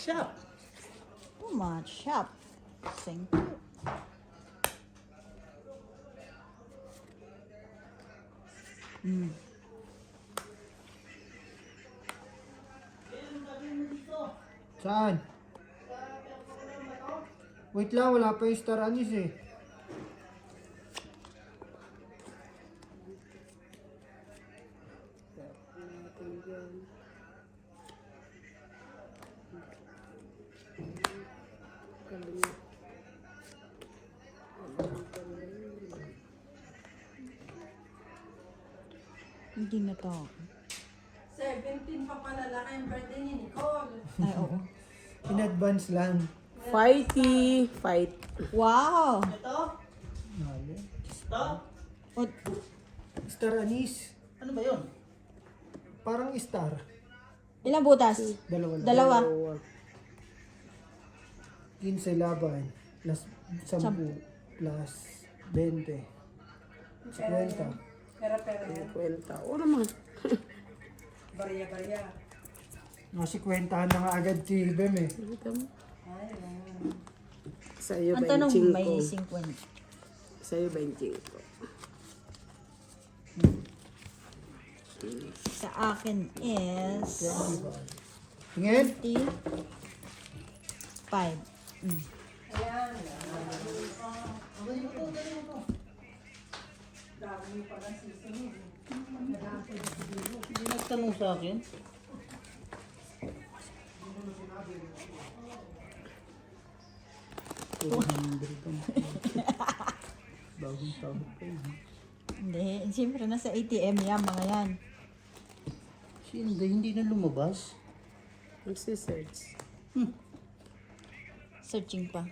shop. Too much shop. Thank you. Saan? Wait lang, wala pa yung star anise eh. Hindi na to. 17 pa pala laki yung birthday ni Nicole. Ay, oo. In advance lang. Fighty. Fight. Wow! Ito? Mali. Ito? O, Star anise. Ano ba yun? Parang star. ilang butas? Dalawa lang. Dalawa. 15 laban. Plus 10. Plus 20. 50. Pera-pera yan. Kwenta. O naman. Barya-barya. Nasi kwentahan na nga agad si Bem eh. Kita mo. Ay, yan. Sa'yo Ang 25. tanong, may 50. Sa'yo 25. Sa akin is Tingin? 55. Ayan. Dami pa ng sisinid. Hindi nagtanong sa akin. Bagong tawag pa yun. Hindi, siyempre nasa ATM yan, mga yan. Hindi na lumabas. Magsisearch. Searching pa.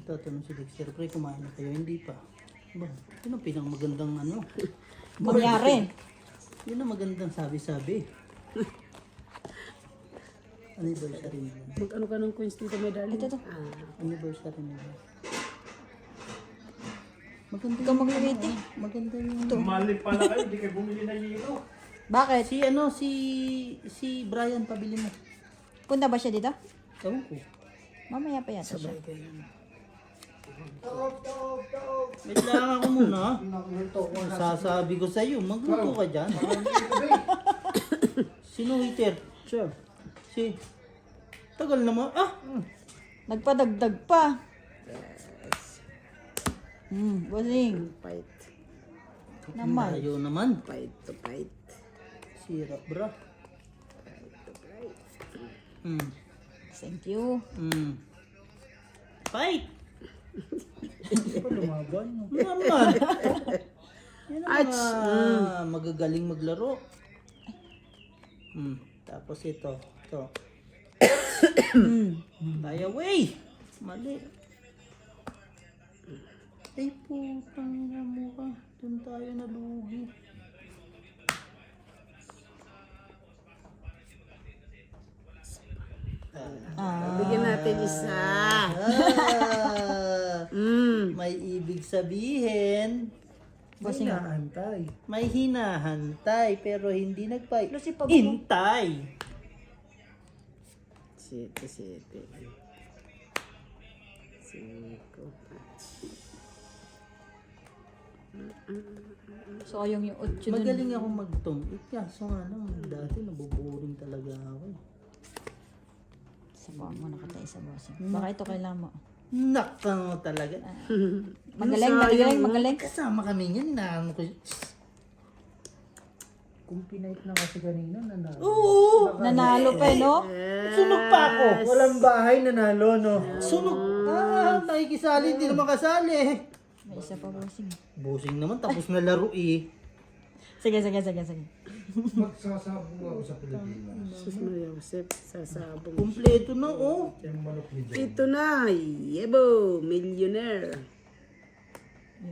Tatanong si Dexter, pre, kumain na kayo? Hindi pa. Ba, yun ang pinang ano. Mangyari. Yun ang magandang sabi-sabi. Anniversary nila. Mag-ano ka ng coins dito, may darling? Ito. Anniversary nila. Maganda Ikaw maglagay Maganda yung... Mali pala kayo, hindi kayo bumili na yelo. Bakit? Si Brian, pabili mo. Punta ba siya dito? Ewan ko. Mamaya pa yata siya. Sabay kayo. Wait lang ako muna. Sasabi ko sa'yo, magluto ka dyan. Sino waiter? Sure. Si... Tagal naman. Ah! Nagpadagdag pa. Bossing. Fight. Naman. Ayaw naman. Fight to fight. Sira, bra. Thank you. Fight! Ano lumaban? Naman. Yan ang mga magagaling maglaro. Tapos ito. Tayo, way! Mali. Ay, putang ina mo ka. Doon tayo nalugi. Bigyan natin isa. May ibig sabihin, Bossing. Inaantay. may hinahantay pero hindi Intay. Sete. So, yung 8 dun. Magaling ako magtungkit. Kaso nga lang, dati nabuboring talaga ako. Sabaw mo nakatay sa bossing. Baka ito kailangan mo. Nakang talaga. Magaling. Kasama kami niyan, inaano ko. Kung pinait na kasi kanina, nanalo. Oo! Nanalo pa eh, no? Sunog pa ako! Walang bahay, nanalo, no? Sunog! Nakikisali, hindi naman kasali. May isa pa bossing. Busing naman, tapos na laro eh. Sige. Magsasabong ako sa Pilipinas. Sus Maria Josep, sasabong. Kumpleto na oh. Yung manok ni Joe. Ito na, yebo, millionaire.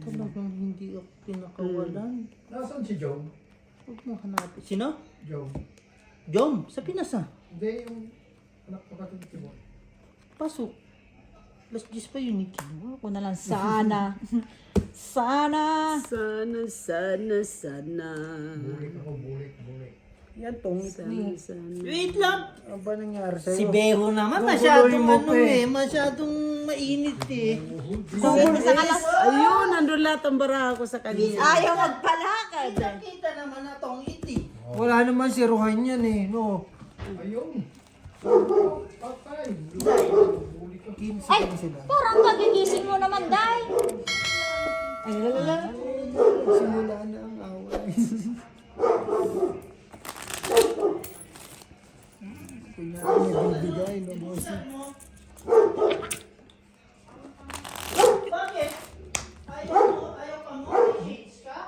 Talagang hindi ako pinakawalan. Nasaan si Joe? Huwag mo hanapin. Sino? Joe. Jom, sa Pinas ah. Hindi yung anak kapatid ko. Pasok. Alas 10 pa yun eh. Ako na lang sana. Sana. Sana, sana, sana. Bulik ako, bulik. Yan, tongit mo. Sana. Wait lang. Ano ba nangyari sa'yo? Si Beho naman, Guguloy masyadong mo ano pa eh. masyadong mainit eh. Sa kalas. Ayun, nandun lahat ang baraha ko sa kanya. Ayaw magpalakad. Kita naman na tong iti. Wala naman si Rohan yan eh, no? Ayun. Patay. Bulik ako. 15 Ay, lang sila. parang kagigising mo naman, Day. Ay, lalala. Simula na ang away. Kunyari may bibigay, no, bossing. Bakit? Ayaw ka mo? Shades ka?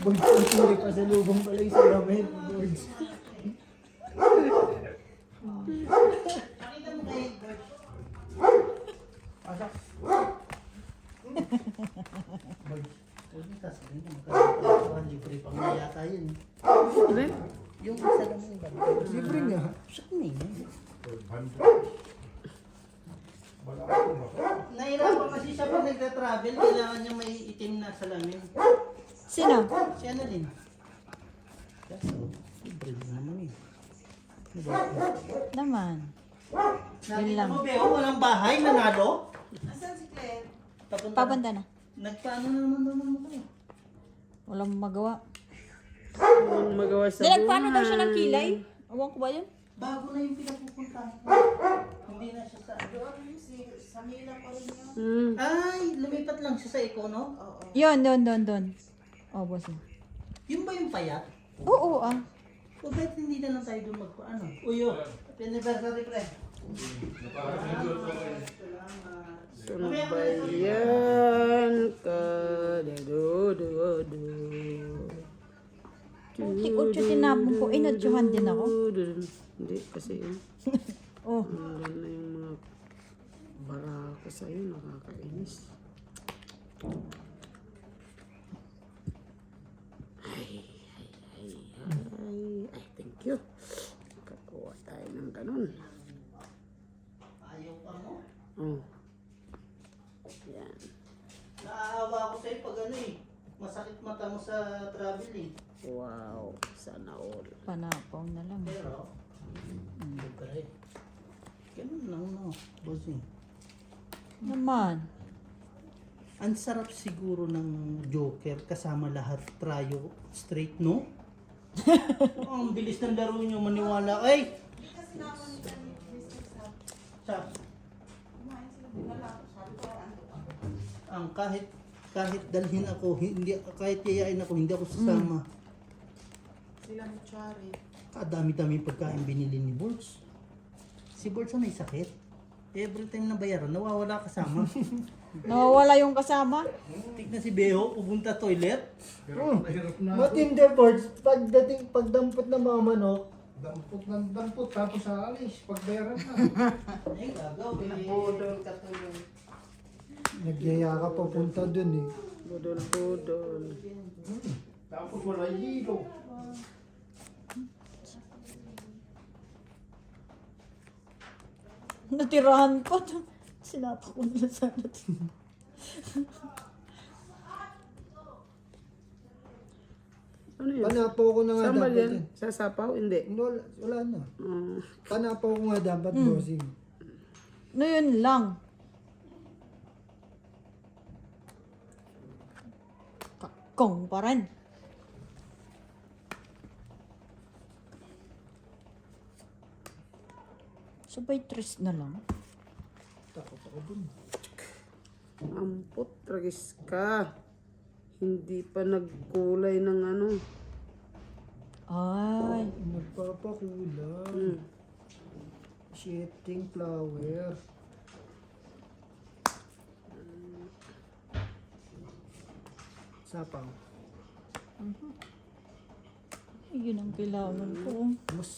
Boys, patuloy pa sa lubong pala yung salamin. Boys. Nakita mo kayo, George? Pasok. George, huwag mo sasabihin mo. Magkakaroon libre pang yata yun. Ano? Yung isa lang yung banda. Libre nga. Shit na yun. Wala ako ba? Nahirapan kasi siya pag nagta-travel, kailangan niya may itim na salamin. Sino? Si Annalyn. Kaso, libre naman eh. Naman. Nakita lang. mo, Beo, walang bahay, nanalo? Asan si Claire? Pabanda na. Nagpaano naman daw mo kayo? Walang magawa. Ang magawa sa Nilagpaano daw siya ng kilay? Awan ko ba yun? Bago na yung pinapupuntahan. Hindi na siya sa... Sa Mila pa rin yun. Ay, lumipat lang siya sa Econo? Oo. Yun, doon. Oh, boss. Yun ba yung payat? Oo, ah. O ba't hindi na lang tayo doon magpaano? Uyo, anniversary pre. Sumbayan ka. Uti-uti tinapon ko. Inadyohan din ako. Hindi, kasi yun. Oh. Nandun na yung mga baraha ko sa'yo. Nakakainis. Ay, thank you. Kakuha tayo ng ganun. Ayaw pa mo? Oh. Yan. Naaawa ako sa'yo pag ano eh. Masakit mata mo sa travel eh. Wow. Sana all. Panapaw na lang. Pero, libre. Ganun lang no, bossing. Naman. Ang sarap siguro ng Joker kasama lahat trayo straight, no? Oh, ang bilis ng laro nyo, maniwala. Ay! Sa, ang kahit dalhin ako, hindi kahit yayain ako, hindi ako sasama. Sila Muchari. Kadami-dami pagkain binili ni Borgs. Si Borgs may sakit. Every time na bayaran, nawawala kasama. Nawawala yung kasama. Tignan si Beho, pupunta toilet. Pero mahirap na ako. Matindi, boys. Pagdampot ng mga manok, Dampot ng dampot tapos sa alis. Pagbayaran na. Ay, gagawin. Budol ka tuloy. nagyaya ka papunta dun eh. Budol-budol. Tapos wala hilo. Natirahan pa. Sinapa ko na sana. Ano yun? Panapaw ko na nga Saan ba dapat yan? yun. Sa sapaw? Hindi. Wala na. Mm. Panapaw ko nga dapat, bossing. No, yun lang. Kakong pa rin. Sabay tres na lang. Takot ako dun. Ampot, tragis ka. Hindi pa nagkulay ng ano. Ay. Magpapakulay. Mm. Shifting flower. Sapaw. Yun ang kailangan ko. Mas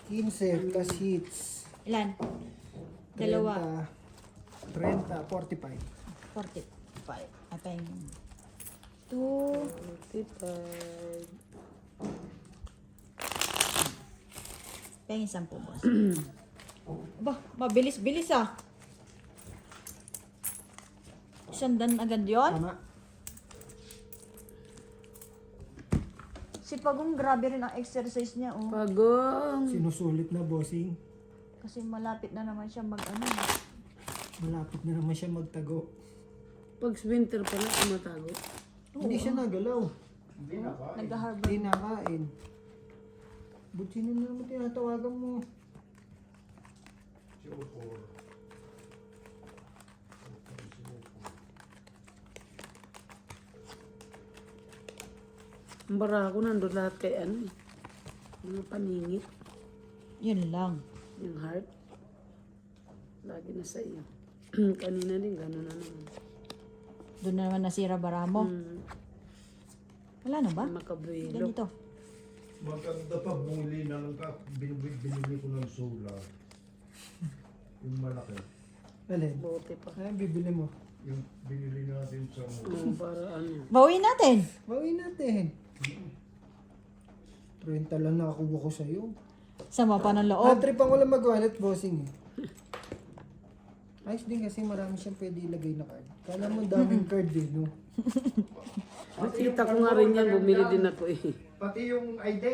15 plus hits. Ilan? Dalawa. 30, 45. 45. Atay. 2. 45. Pengin 10, boss. Ba, mabilis-bilis ah. 100 agad yun? Tama. Si Pagong grabe rin ang exercise niya, oh. Pagong. Sinusulit na bossing. Kasi malapit na naman siya mag-ano. Malapit na naman siya magtago. Pag winter pala, tumatago. Hindi siya nagalaw. Nag-harbor. Hindi nakain. Ba't sino na naman tinatawagan mo? Ang barako nandun lahat kay ano eh. Mga paningit. Yun lang. Yung heart. Lagi na sa iyo. Kanina din, gano'n na naman. Doon na naman nasira bara mo. Wala na ba? Makabuelo. Ganito. Maganda pa bumili ng binili ko ng solar. Yung malaki. Alin? Bote pa. Ano bibili mo? Yung binili natin sa Para ano. Bawi natin. Bawin natin. 30 lang nakakuha ko sa'yo. Sama pa ng loob. Trip ang wala mag-wallet bossing eh. Ayos din kasi marami siyang pwede ilagay na card. Kala mo daming card din, no? Nakita ko nga rin yan, bumili din ako eh. pati yung ID.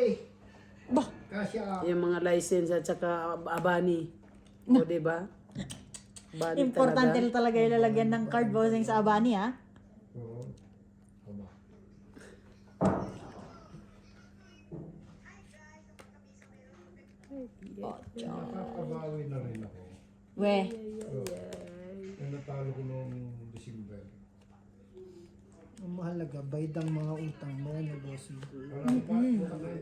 Bah, Kasya. Yung mga license at saka abani. O, diba? Abani importante talaga. talaga ilalagyan ng card bossing sa Abani, ha? Oo. Aba. Nakakabawi na rin ako. We. Yung natalo ko noong December. Ang mahalaga, bayad ang mga utang mo, no, bossing?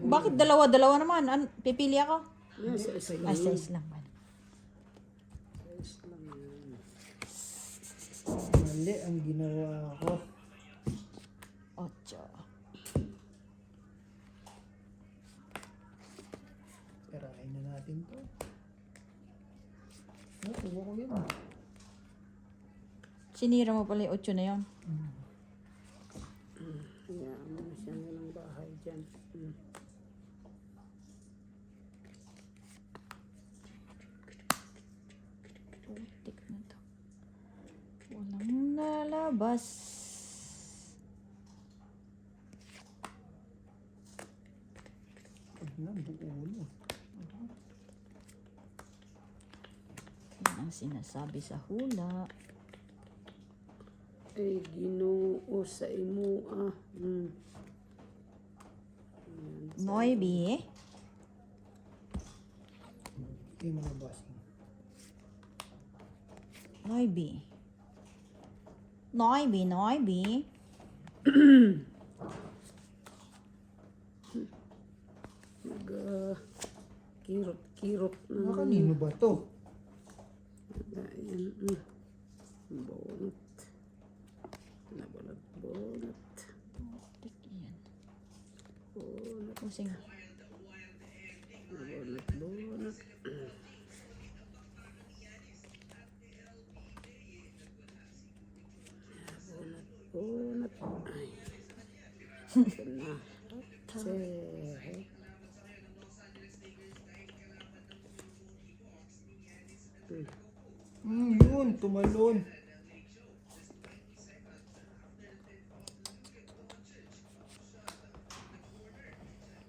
Bakit dalawa-dalawa naman? Pipili ako? Yes, isa lang. Size lang man. Mali ang ginawa ko. 8. Tirahin na natin to. Oh, kuha ko yun. Sinira mo pala yung 8 na yun. Hayaan mo na siya ng bahay dyan. Putik na to. Walang lalabas. Pag na, buo na. Yan ang sinasabi sa hula. Ay, Ginoo sa imo ah. Noibi. Yung mga bossing. Noibi. Noibi, Noibi. Kirot-kirot Mga na. kanino ba to? Ayan. Bonat. Nabalat-bonat. Putik yan. Bonat. Pusing. Nabalat-bonat. Bonat. Ay. Ito na. Sehe. Yun, tumalon.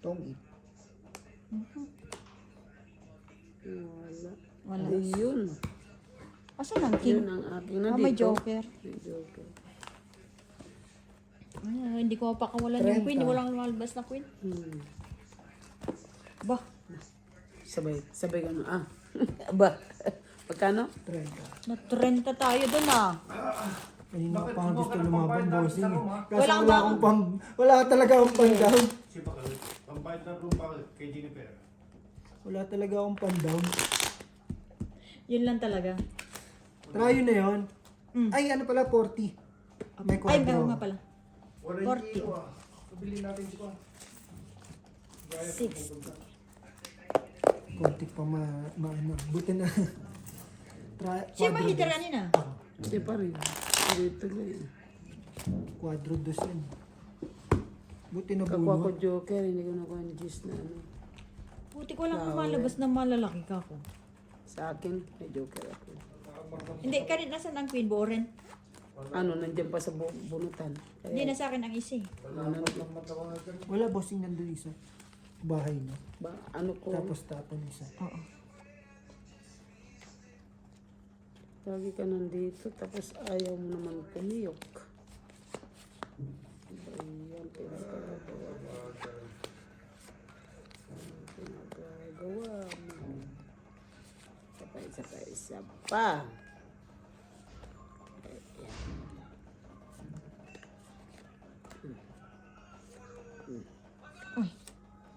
Tong Wala. Wala. Ayun. Asan ang king? Yun ang aking Ah, nandito. may joker. May joker. Hindi ko mapakawalan yung 30. queen. Walang lumalabas na queen. Bah, Sabay gano'n. Ah. Ba? Pagkano? 30. na-30 tayo dun ah. Kanina pa nga gusto lumaban bossing eh. Kasi Wala wala akong wala talaga akong pan-down. Pambayad na room pa kay Jennifer. Wala talaga akong pan-down. Yun lang talaga. Try na yun. Ay, ano pala, 40. May Ay, quadro. meron nga pala. 40 kilo ah. Pabili natin si Juan. 6. Konti pa ano. Buti na. Siya mahitiranin na. Hindi pa rin. Dito lang. Quadro dos yan. Buti na Kakuha ko bulo. joker, hindi ko nakuha ng gis na ano. Puti ko lang lumalabas na malalaki ka ko. Sa akin, may joker ako. Hindi, kanit nasan ang queen buo rin? Ano, nandiyan pa sa bunutan. Hindi na sa akin ang isa eh. Wala, bossing nandun isa. Bahay niya. Ano ko, Tapos tapon isa. Oo. lagi ka nandito, tapos ayaw mo naman pumiyok. Ayan, pinagagawa mo. Isa pa.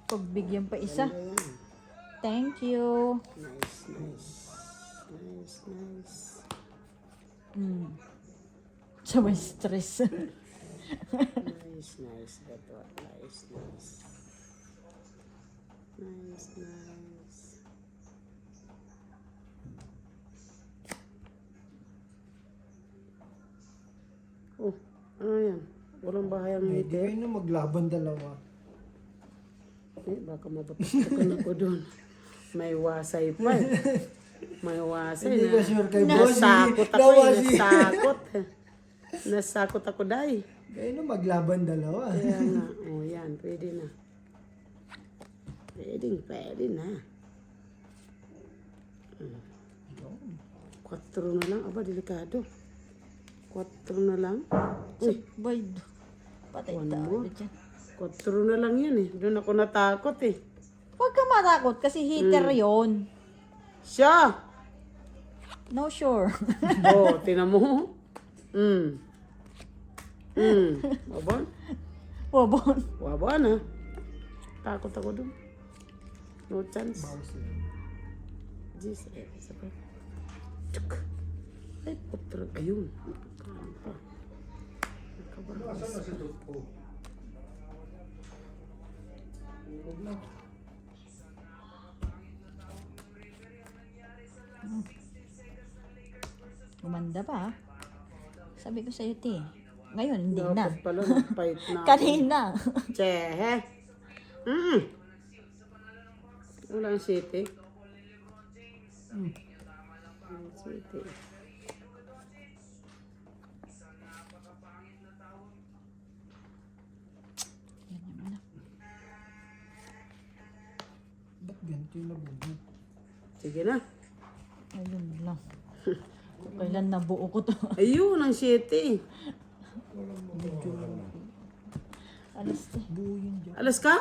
Pagbigyan pa isa. Ayan. Thank you. Nice, nice. Nice, nice. So may stress. Nice, nice. That one. Nice, nice. Nice, nice. Oh, ano yan? Walang bahay ang Pwede ngiti. kayo na maglaban dalawa. Eh, baka mapapagtakan ako doon. May wasay pa eh. May wasay Hindi ka sure kay Nasakot ako eh. Nasakot. Nasakot ako dahil. Kayo na maglaban dalawa. Kaya nga, oh yan, pwede na. Pwede na. 4 na lang, aba, delikado. 4 na lang. Uy, Boy, patay One tayo more. dyan. 4 na lang yan eh. Doon ako natakot eh. Huwag ka matakot kasi heater yon. Siya! No sure. Oh, tinan mo. Wabon? Wabon. Wabon ha. Takot ako doon. No chance. Jeez, sabi. Tsuk. Ay, putra. Ayun. Nakakaan pa. Nakabakas. Asan na si Tupo? Tulog na. Umanda pa. Sabi ko sa'yo, te. Ngayon, hindi na. Dapat pala nag-fight na ako. Kanina. Tsehe. Walang city. City. Ba't ganito yung nabunod? Sige na. Ayun lang. Kailan nabuo ko to? Ayun, ang city. Alas te. Buo yun dyan. Alas ka?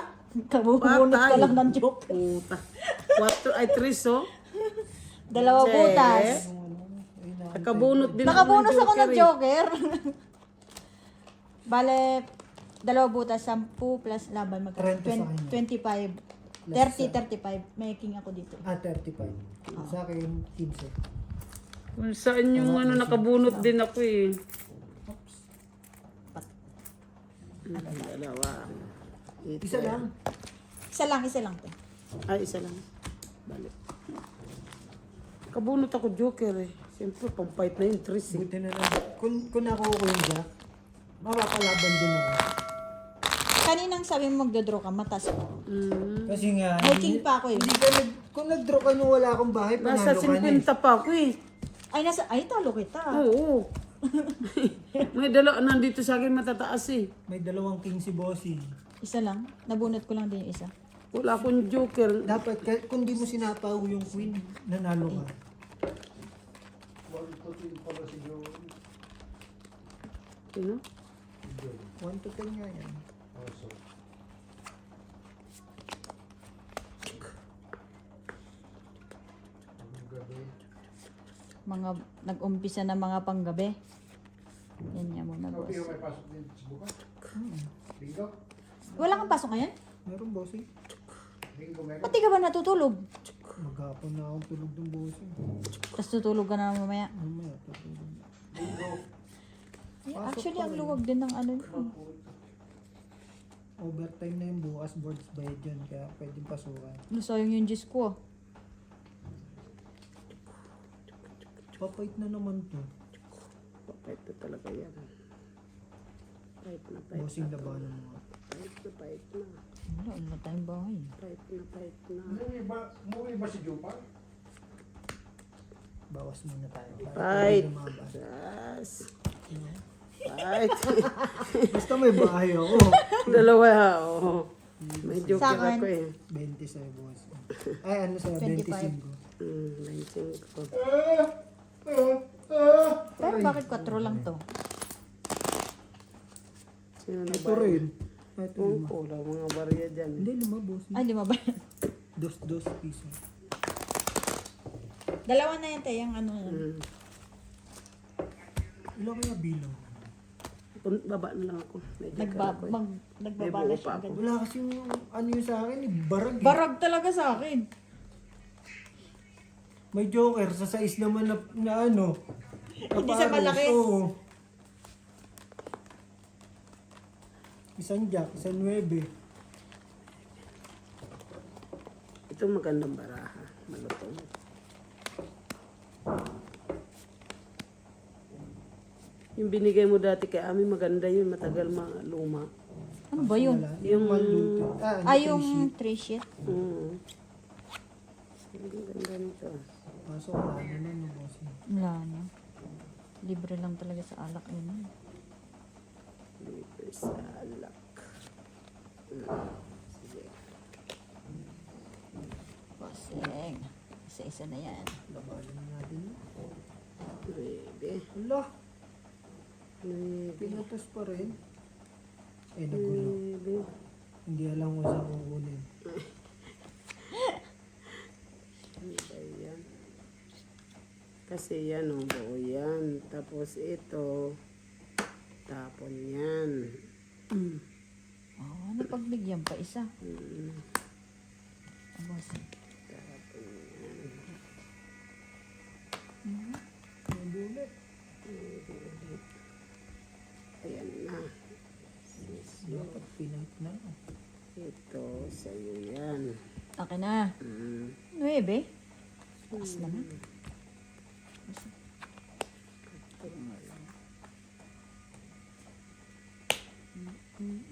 Kabubunot ka Patay. lang ng joke. Puta. 4 ay 3 oh. Dalawa Che. butas. Nakabunot din Nakabonus ako ng eh. joker. Bale, dalawa butas, 10 plus laban. 30 sa kanya. 25. Less 30, 35. May king ako dito. 35. Sa akin, 15. Kung saan yung ano, nakabunot din ako eh. Dalawa. Isa lang. Isa lang. Te. Ay, isa lang. Balik. Kabunot ako joker eh. Siyempre, pang-fight na yun, 3 eh. Buti na lang. Kung nakuha ko yung jack, mapapalaban din ako. Kaninang sabi mo magdodraw ka, matas ko. Kasi nga, May king pa ako eh. hindi ka kung nag-draw ka nung wala akong bahay, Nasa panalo ka na 50 pa ako eh. Ay, talo kita. Oo. May nandito sa akin matataas eh. May dalawang king si Bossy. Isa lang. Nabunot ko lang din yung isa. Wala akong joker. Dapat, kung di mo sinapaw yung queen, nanalo ka. Sino? 1 to 10 nga yan. Mga, nag-umpisa na mga panggabi. Yan nga muna, boss. Pero may pasok din sa bukas. Bingo. Wala kang pasok ngayon? Meron Bossy. Bingo meron. Pati ka ba natutulog? Maghapon na akong tulog ng Bossy. Tapos tutulog ka na mamaya. Mamaya, tutulog. Actually, ang luwag din ng ano. Overtime na yung bukas, boards bayad yun, kaya pwedeng pasukan. Sayang yung Diyos ko. Papait na naman to. Fight na talaga yan. Fight na. Bossing labanan mo. Fight na. Wala, wala tayong bahay. Fight na. Umuwi ba si Jupar? Bawas muna tayo. Fight. Lumaba. Yes. Fight. Basta may bahay ako. Dalawa, oo. May joker Sa akin. ako eh. 20 sa'yo, boss. Ay, ano sa'yo? 25. 25. 25. Pero bakit 4 lang to? Sino na Ito ba? rin. Ito Kung lima. kulang mga barya dyan. Hindi, lima, boss. Ay, di ba ba? Dos piso. Dalawa na yan tayo, yung ano yan. Mm. Ilan kaya bilang? Baba na lang ako. May joker ako eh. Nagbaba May na buo siya. pa ako. agad. Wala kasi yung ano yung sa akin, barag. Barag talaga sa akin. May joker sa size naman na ano. Hindi siya paros. malaki. Oo. Isang jack, isang 9. Ito magandang baraha. Malutong. Yung binigay mo dati kay Ami, maganda yun. Matagal luma. Ano ba yun? Yung... Maluto. Ay, yung 3 sheet. Mm. Ang ganda nito. Kaso wala na no, boss. Wala na. Libre lang talaga sa alak yun. Libre sa alak. Sige. Paseng. Isa-isa na yan. Labanan natin. Pwede. Wala, Pwede. pinatos pa rin. Eh, nagulo. Pwede. Hindi alam kung saan kukunin. Ano ba yan? Kasi yan o, buo yan. Tapos ito, tapon yan. Oh, napagbigyan pa isa. Mm. Abos. Tapon yan. Nagulo. Ayan na. Dapat pinat na. Ito, sa'yo yan. Akin na. 9. Taas naman.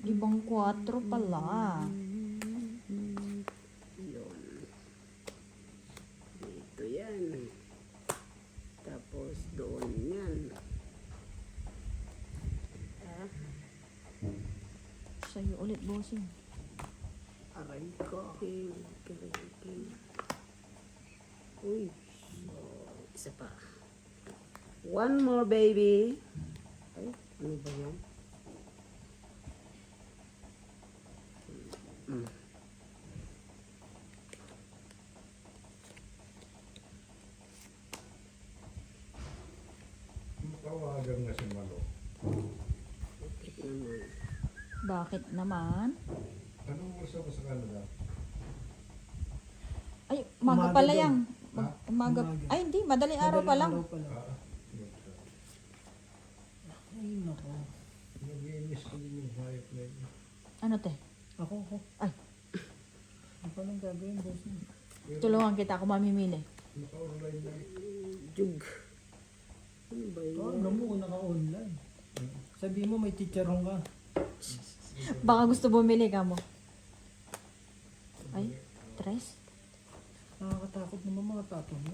Ibang 4 pala. Yun. Dito yan. Tapos doon yan. Ah, Sa'yo ulit, bossing. Aray ko. okay. Uy. So, isa pa. One more, baby. Ay, ano ba yan? Tawagan na si Malo. Bakit naman? Bakit naman? Anong gusto mo sa Canada? Ay, umaga Umaga pala daw. yan. Ha? Umaga. Umaga. Ay, hindi. Madaling araw pa lang. Araw pa lang. Ay, nako. Nag-iinis ko din yung hayop na yun. Ano te? Ako. Ay, Ano pa nang gagawin, boss? tulungan kita ako mamimili. Naka-online na Jug. Ano ba Oh, yan? ano mo kung naka-online? Sabi mo may chicharon ka. Baka gusto bumili ka mo. Ay, 3? Nakakatakot naman mga tato mo.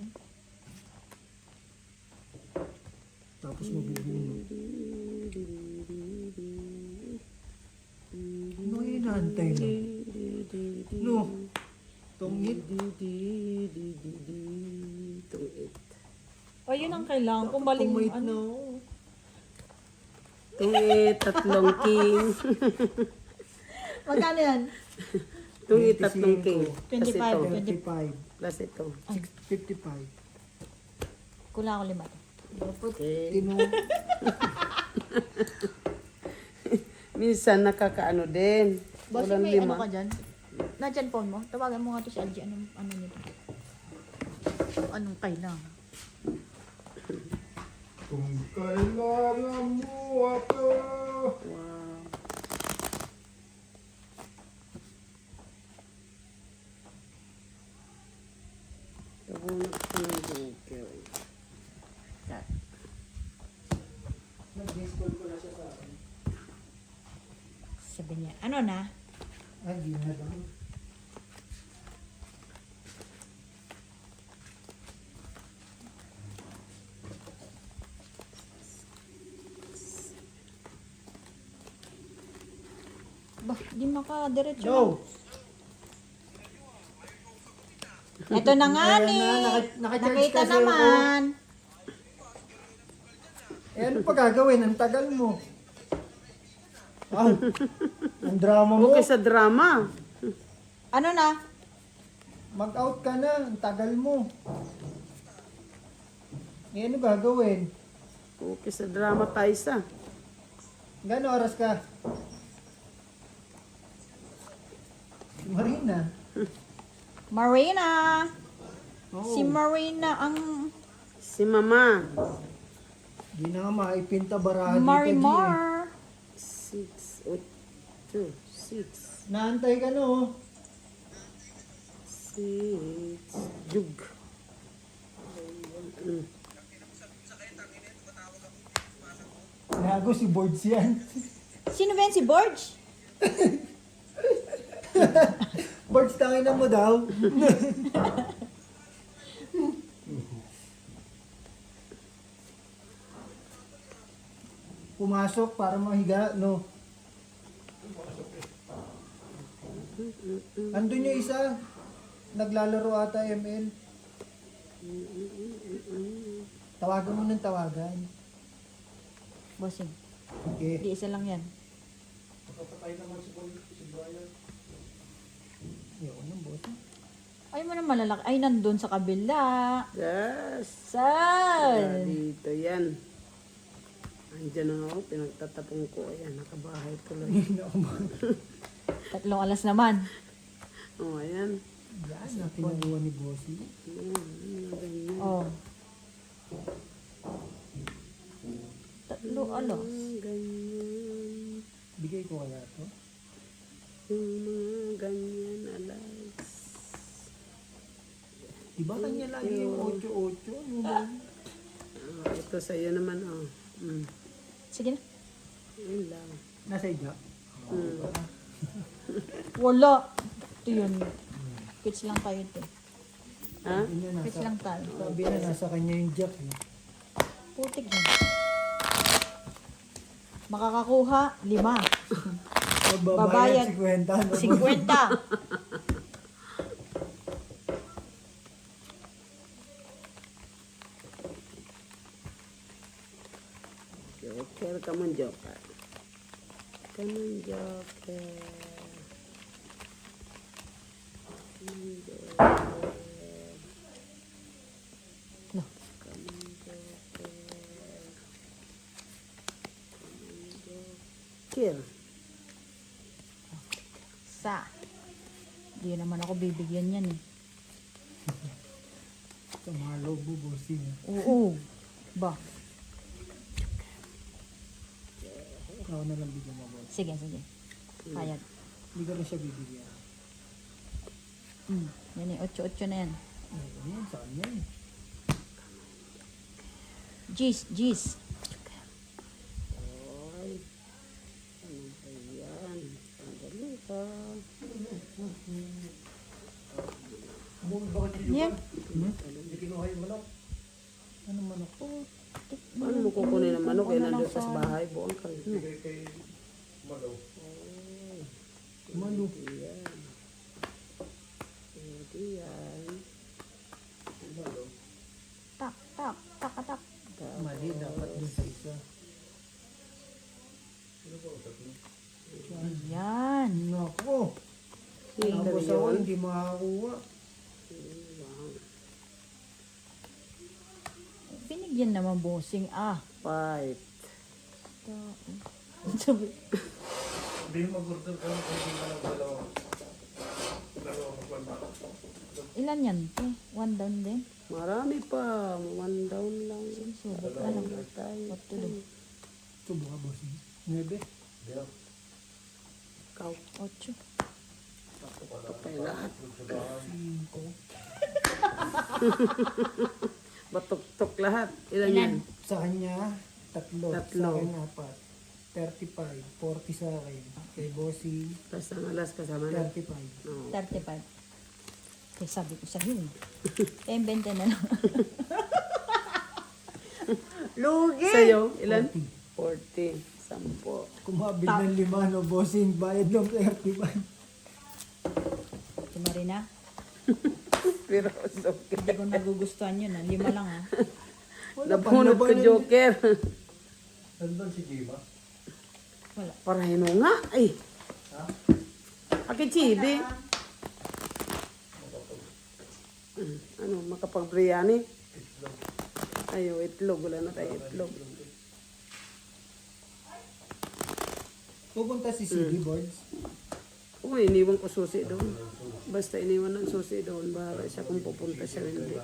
Tapos mabubulog. Ano yung inaantay mo? No. Tungit. Tungit. O, yun ang kailangan. Kung baling Tumait ano. na ako. Tungit, tatlong king. Magkano yan? Tungit, tatlong king. 25. Plus ito. 35. Plus ito. 55. Kulang ako 5. Okay. Tinong. Minsan nakakaano din. Boss, Walang may lima. ano ka dyan? Nandiyan phone mo? Tawagan mo nga to si LG. Ano nito? Anong kailangan? Kung kailangan mo ako. Wow. Tabunod ko ng joker. Nag-discall ko na siya sa akin. Sabi niya, ano na? Ay, di na lang. Ba, di makadiretso. Go! Ito na nga Ayan ni. na, naka-charge Nakita kasi ako. naman. Eh, ano pa gagawin? Ang tagal mo. Ah, ang drama mo. Okay sa drama. Ano na? Mag-out ka na. Ang tagal mo. Eh, ano gagawin? Okay sa drama, Taisa. Gano'ng oras ka? Marina. Marina. Oo. Si Marina ang Si Mama. Di na nga maipinta barahadi ka, G. Marimar. 6, 8, 6, Naantay ka no. 6. Jug. Gago si Boards yan. Sino ba yan si Borge? Boards, tangin na mo daw. Pumasok para mahiga, no? Andun yung isa. Naglalaro ata ML. Tawagan mo ng tawagan. Bossing. Okay. Di isa lang yan. Yun ang boss. Ay mo na malalaki. Ay, nandun sa kabila. Yes. Saan? Dito yan. Andiyan na ako, pinagtatapong ko. Ayan, nakabahay tuloy. 3 alas naman. Oh, ayan. Yan ang kinuha ni Bossy. Ganyan. Oh. 3 alas. Ganyan. Bigay ko kaya to. Yung mga ganyan alas. Diba kanya lagi yung 8-8? Ano ba? Oh, ito sa'yo naman, oh. Sige na. Yun lang. Nasa iya. Wala. Ito yun. Pitch lang tayo ito. Ha? Sabi niya Pitch nasa, lang tayo. sabi na nasa kanya yung jack. Eh. Putik na. Makakakuha, 5. Magbabayad 50. No? 50. Joker, come on, Joker. Come on, Joker. Come on, Joker. No. Come on, Joker. Come on, Joker. Sa. Di naman ako bibigyan yan eh. Sa mga lobo, Bossy. Oo. Ba? Ako na lang bigyan mo, Boss. Sige, sige. Payag. Hindi ko na siya bibigyan. Yan eh, 8-8 na yan. Ano yan? Saan yan? Jeez, jeez. Oy. Ano ba yan? Sandali pa. Yan. Ano manok? Paano mo kukunin ang manok? Yan nandun pa sa bahay. Buong ka rin. Malo. Yan. Pwede yan. Tak, tak, tak, tak. Mali, dapat dun sa isa. Yan. Nako. Filter Tapos ako, yun. hindi makakuha. Binigyan naman bossing. Ah. Fight. Sabi. Ilan yan? 1 down din. Marami pa. 1 down lang. Subok na lang. Tayo. What to do? Ito buka, Bossy. 9. Ikaw. 8. Patay lahat. 5. Batok-tok lahat. Ilan yan? Sa kanya, 3. Tatlo. Sa akin, 4. 35. 40 sa akin. Kay Bossy, Tapos ang alas kasama na. 35. Oo. 35. Kaya sabi ko sa yun. Kaya 20 na lang. Lugi! Sa'yo, ilan? 40. 10. Kumabil ng 5, no, bossing. Bayad ng 35. Si Marina. Pero okay. Hindi ko nagugustuhan yun. 5 lang ah. Nabunot ko Joker. Nandun si Jima. Wala. Parahin mo nga. Ay. Aki chibi. Ano, makapag-biryani? Ayo, itlog. Wala na tayo itlog. Pupunta si CD Boards. Oo, iniwan ko susi doon. Basta iniwan ng susi doon, bahala siya kung pupunta siya o hindi.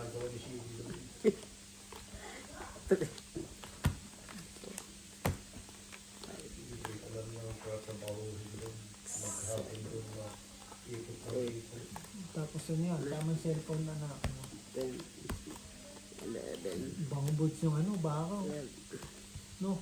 Tapos yun yan, tamang cellphone na na. Ano. 10, 11, Ibang boards yung ano, bakaw. 12. No?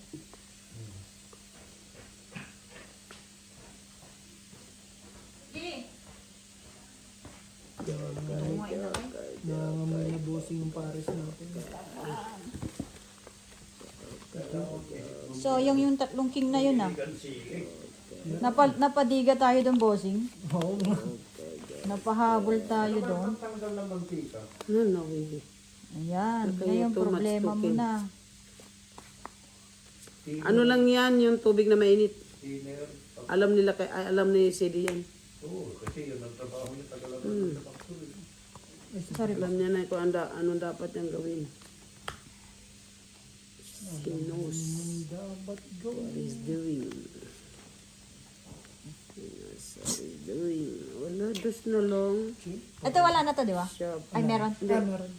Nangangamoy na bossing yung pares natin. So, yung 3 king na yun ah. Napadiga tayo doon, bossing. Oo nga. Napahabol tayo doon. Tanggal ng mantika. No, hindi. Ayan, Okay, ngayon too much problema mo cooking. na. Ano lang yan, yung tubig na mainit. Thinner. Alam nila, alam ni CD yan. Oo, kasi yun ang trabaho niya. Tagalan ng factory. Sorry. Alam niya na kung anong dapat niyang gawin. He knows Dapat what he's doing. He knows what he's doing. Wala, dos na lang. Ito wala na to, di ba? Shop. Ay, meron. Hindi. meron.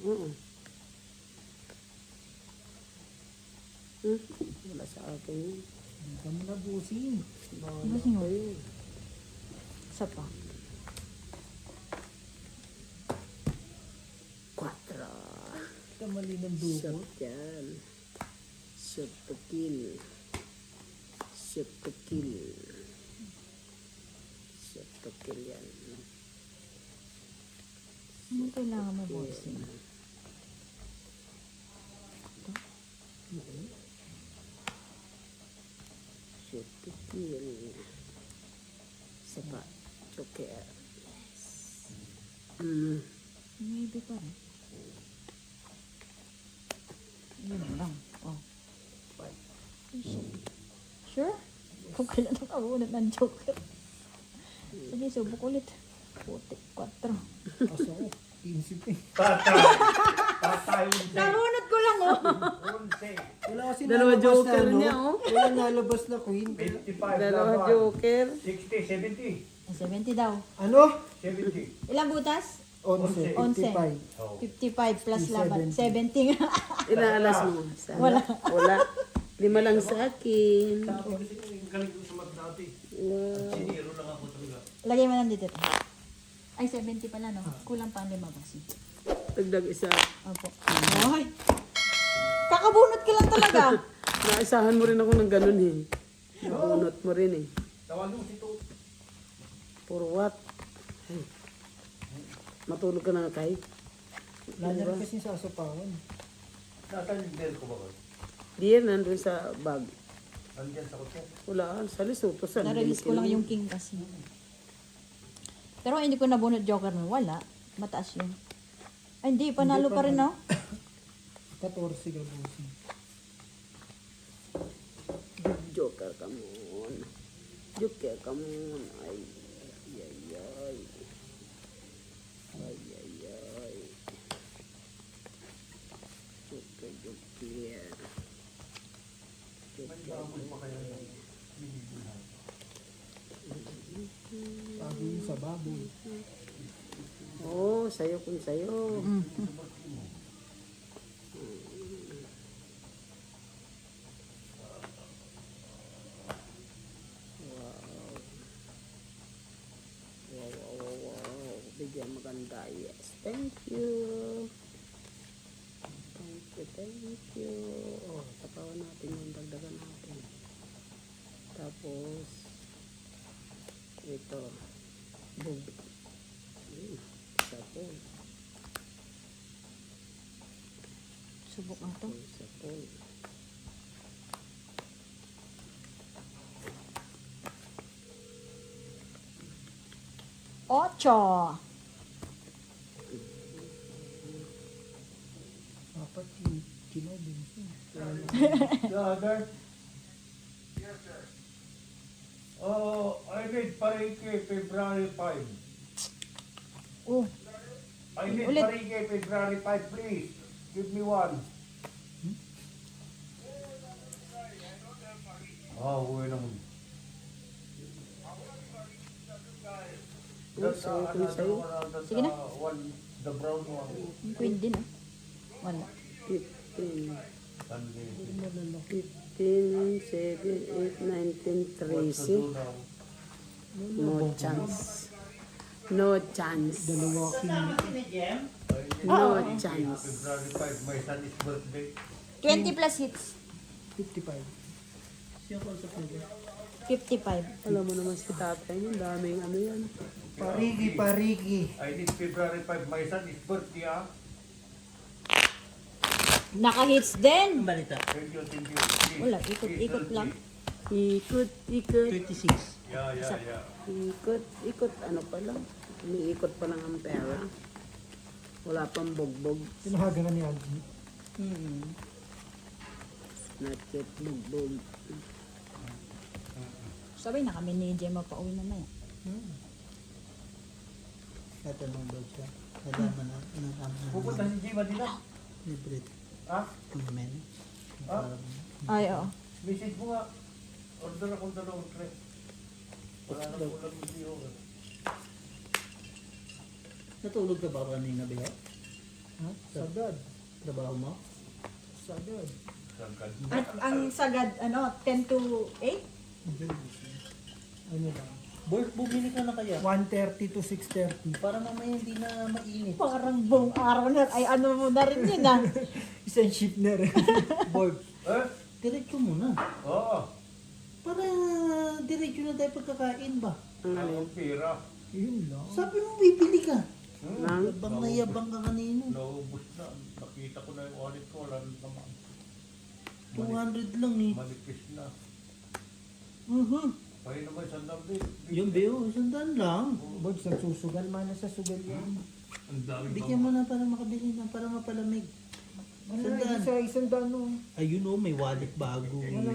Oo. Wala sa akin yun. Hindi mo na bossing. Bossing mo. Isa pa. 4. Kamali ng dugo. Shot yan. Shot to kill. Shot to kill. Shot to kill yan. Ano kailangan mo, bossing? Shot to kill. Sapa. Joker. Maybe pa rin. Yun lang. Oh. Sure? Kung kailan nakabunod ng joker. Sige, subok ulit. Putik, 4. Kaso ko, 15 pa eh. Tatayin din. Nabunod ko lang oh. 11. Wala kasi Dalawa nalabas joker na, no? niya, oh. Wala nalabas na queen. 55 Dalawa laban. Joker. 60, 70. 70 daw. Ano? 70. Ilang butas? 11, 55. 55 plus laban. 70 nga. Ilang alas mo? Sana? Wala. 5 lang sa akin. Galing ko sa mat dati. Wow. Siniro lang ako talaga. Lagay mo lang dito. Ay, 70 pala no? Kulang pa ang 5 kasi. Dagdag isa. Opo. Ay! Kakabunot ka lang talaga. Naisahan mo rin ako ng ganun eh. Nabunot mo rin eh. Tawag mo si Tut. For what? Ay. Matulog ka na kay? Lanya rin kasi sa asapangan. Nasaan yung bell ko ba? Di yan, nandun sa bag. Nandiyan sa kotse. Wala, sa Lesotho. Saan? Na-release ko lang yung king kasi. Pero hindi ko nabunot joker nun. Wala. Mataas yun. Ay, hindi. Panalo pa rin, no? 14 ka bossing. Joker, come on. Joker, come on. Ay, ay, ay. Ay, ay, ay. Joker, Joker. Sabi yun sa baboy. Oh, sayo kung sayo. Wow. Bigyan maganda. Yes. Thank you. Thank you. Oh, tapawan natin yung dagdagan natin. Tapos, ito. Bug. Sapol. Subok na to. Sapol. 8. Apat kilo din. Father? Yes, sir. Oh, I need Parike February 5. Oh, I need Ulit. Parike February 5, please. Give me one. Oh, huwag naman. That's another one, that's Sige na. one, the brown one. queen din ah. Wala. 15, Sunday. 15, 7, 8, 19, What to 13. do now? No chance. No chance. Dalawa king. No February chance. 5, my son is birthday. 20 plus hits. 55. Siya ko sa pwede. 55. Alam mo naman si tatay niya, daming ano yan. Parigi. I need February 5, my son is birthday, ah. Naka-hits din. Ang balita. Thank you, please. Wala, ikot-ikot lang. Ikot, ikot, 26. Yeah, yeah, yeah. ikot, ikot. Ano pa lang? Umiikot pa lang ang pera. Wala pang bogbog. Tinahaga na ni Alvin. Not yet bogbog. Sabay na kami ni Gemma pa uwi na na yan. Natanong daw siya. Nalaman na ng aming Pupunta si Jima din, ah. libre. Ah? Men. Ah? Ay, oo. Message mo nga. Order akong dalawang tray. Wala na ulam hindi ako. Natulog ka ba kanina, Bea? Ha? Sagad. Trabaho mo? Sagad. Sagad. At ang sagad, 10 to 8? Ano lang. Bumili ka na kaya? 1:30 to 6:30. Para mamaya hindi na mainit. Parang buong araw na. Ay, ano mo na rin yun ah. Isang ship na rin. Board. Eh? Diretso muna. Oo. Para diretso na tayo pagkakain ba? Ang alin? Ang pera. Yun lang. Sabi mo bibili ka. Nang? Yabang na yabang ka kanino. Naubos na. Nakita ko na yung wallet ko. Wala na naman. 200 lang eh. Manipis na. Kaya naman sandang din. Yung Beo, 100 lang. Bods, nagsusugal man na sa sugal yan. Ang dami Bigyan mo na para makabili na, para mapalamig. Wala, Sandaan. isang dano. Ayun o, may wallet bago. Wala.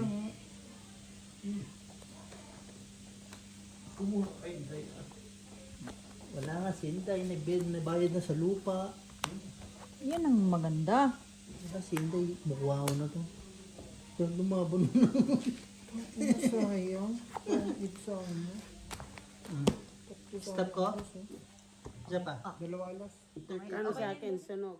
Kumuha ay day. Wala nga sinday, nabayad na sa lupa. Yan ang maganda. Wala sinday, mukha ko na to. Pero lumabon na. Sayang. It's ano. Stop ko? Isa pa. Dalawa alas. Kano sa akin, sunog.